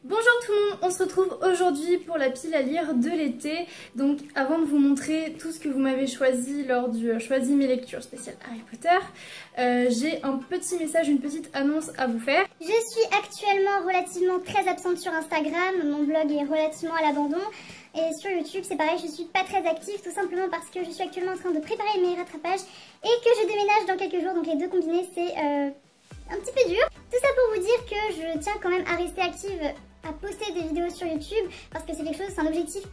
Bonjour tout le monde, on se retrouve aujourd'hui pour la pile à lire de l'été. Donc avant de vous montrer tout ce que vous m'avez choisi lors du Choisis mes lectures spéciales Harry Potter, j'ai un petit message, une petite annonce à vous faire. Je suis actuellement relativement très absente sur Instagram, mon blog est relativement à l'abandon. Et sur YouTube c'est pareil, je suis pas très active tout simplement parce que je suis actuellement en train de préparer mes rattrapages et que je déménage dans quelques jours, donc les deux combinés c'est un petit peu dur. Tout ça pour vous dire que je tiens quand même à rester active, à poster des vidéos sur YouTube parce que c'est quelque chose, c'est un objectif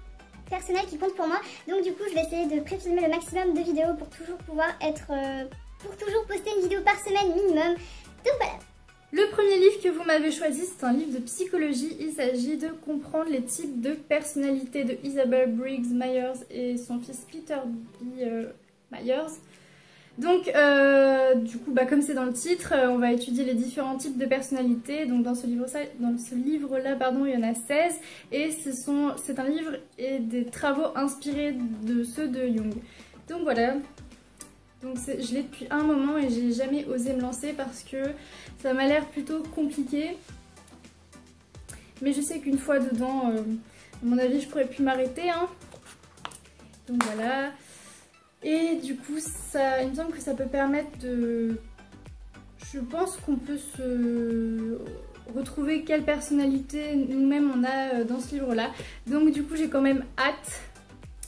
personnel qui compte pour moi. Donc du coup je vais essayer de pré-filmer le maximum de vidéos pour toujours pouvoir être, pour toujours poster une vidéo par semaine minimum. Donc voilà. Le premier livre que vous m'avez choisi, c'est un livre de psychologie. Il s'agit de comprendre les types de personnalités de Isabel Briggs Myers et son fils Peter B. Myers. Donc, du coup, comme c'est dans le titre, on va étudier les différents types de personnalités. Donc, dans ce livre-là, pardon, il y en a 16. Et c'est un livre et des travaux inspirés de ceux de Jung. Donc, voilà. Donc, je l'ai depuis un moment et j'ai jamais osé me lancer parce que ça m'a l'air plutôt compliqué. Mais je sais qu'une fois dedans, à mon avis, je pourrais plus m'arrêter. Hein. Donc, voilà. Et du coup, il me semble que ça peut permettre de... Je pense qu'on peut se retrouver quelle personnalité nous-mêmes on a dans ce livre-là. Donc du coup, j'ai quand même hâte,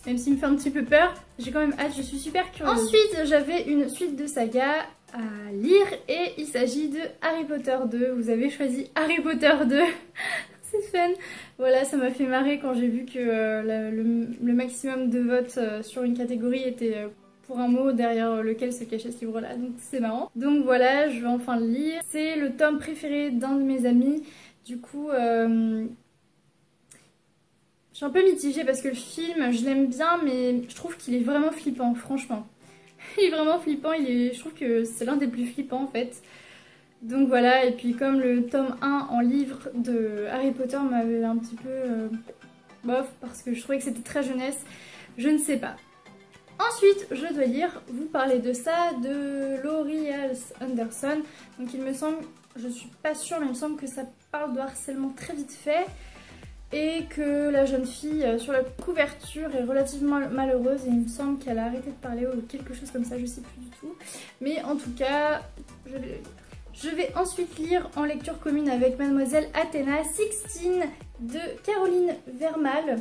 même s'il me fait un petit peu peur, j'ai quand même hâte, je suis super curieuse. Ensuite, j'avais une suite de sagas à lire et il s'agit de Harry Potter 2. Vous avez choisi Harry Potter 2. C'est fun. Voilà, ça m'a fait marrer quand j'ai vu que le maximum de votes sur une catégorie était pour un mot derrière lequel se cachait ce livre-là. Donc c'est marrant. Donc voilà, je vais enfin le lire. C'est le tome préféré d'un de mes amis. Du coup, je suis un peu mitigée parce que le film, je l'aime bien, mais je trouve qu'il est vraiment flippant, franchement. Il est vraiment flippant, je trouve que c'est l'un des plus flippants en fait. Donc voilà, et puis comme le tome 1 en livre de Harry Potter m'avait un petit peu bof, parce que je trouvais que c'était très jeunesse, je ne sais pas. Ensuite, je dois vous parler de ça, de Laurie Halse Anderson. Donc il me semble, je suis pas sûre, mais il me semble que ça parle de harcèlement très vite fait. Et que la jeune fille sur la couverture est relativement malheureuse et il me semble qu'elle a arrêté de parler ou quelque chose comme ça, je sais plus du tout. Mais en tout cas, je vais le lire. Je vais ensuite lire en lecture commune avec Mademoiselle Athéna 16 de Caroline Vermal.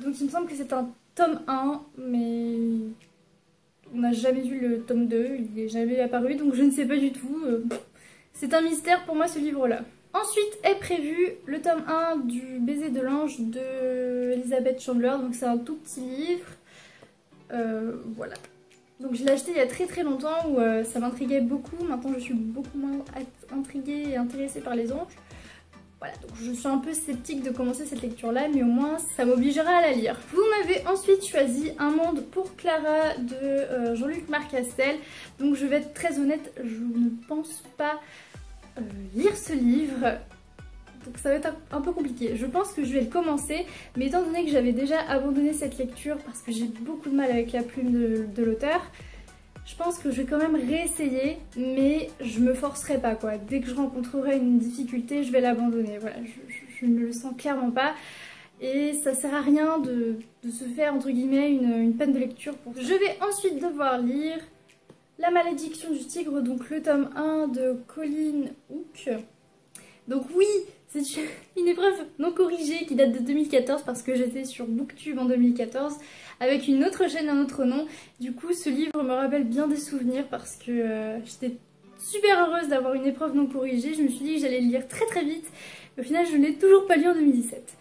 Donc il me semble que c'est un tome 1, mais on n'a jamais vu le tome 2, il n'est jamais apparu, donc je ne sais pas du tout. C'est un mystère pour moi ce livre-là. Ensuite est prévu le tome 1 du Baiser de l'ange de Elizabeth Chandler, donc c'est un tout petit livre. Voilà. Donc je l'ai acheté il y a très longtemps où ça m'intriguait beaucoup. Maintenant je suis beaucoup moins intriguée et intéressée par les anges. Voilà, donc je suis un peu sceptique de commencer cette lecture là, mais au moins ça m'obligera à la lire. Vous m'avez ensuite choisi Un monde pour Clara de Jean-Luc Marcastel. Donc je vais être très honnête, je ne pense pas lire ce livre. Donc ça va être un peu compliqué. Je pense que je vais le commencer, mais étant donné que j'avais déjà abandonné cette lecture parce que j'ai beaucoup de mal avec la plume de l'auteur, je pense que je vais quand même réessayer, mais je me forcerai pas quoi. Dès que je rencontrerai une difficulté, je vais l'abandonner. Voilà, je ne le sens clairement pas. Et ça sert à rien de se faire entre guillemets une peine de lecture. Je vais ensuite devoir lire La malédiction du tigre, donc le tome 1 de Colleen Hooke. Donc oui, c'est une épreuve non corrigée qui date de 2014 parce que j'étais sur Booktube en 2014 avec une autre chaîne, un autre nom. Du coup, ce livre me rappelle bien des souvenirs parce que j'étais super heureuse d'avoir une épreuve non corrigée. Je me suis dit que j'allais le lire très vite. Au final, je ne l'ai toujours pas lu en 2017.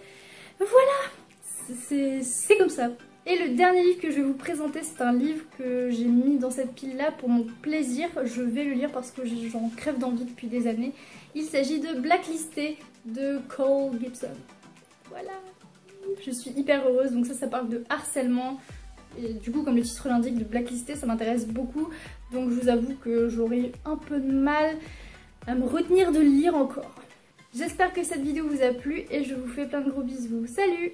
Voilà, c'est comme ça. Et le dernier livre que je vais vous présenter, c'est un livre que j'ai mis dans cette pile-là pour mon plaisir. Je vais le lire parce que j'en crève d'envie depuis des années. Il s'agit de Blacklisté de Cole Gibson. Voilà. Je suis hyper heureuse. Donc ça parle de harcèlement. Et du coup, comme le titre l'indique, de Blacklisté, ça m'intéresse beaucoup. Donc je vous avoue que j'aurai un peu de mal à me retenir de le lire encore. J'espère que cette vidéo vous a plu et je vous fais plein de gros bisous. Salut!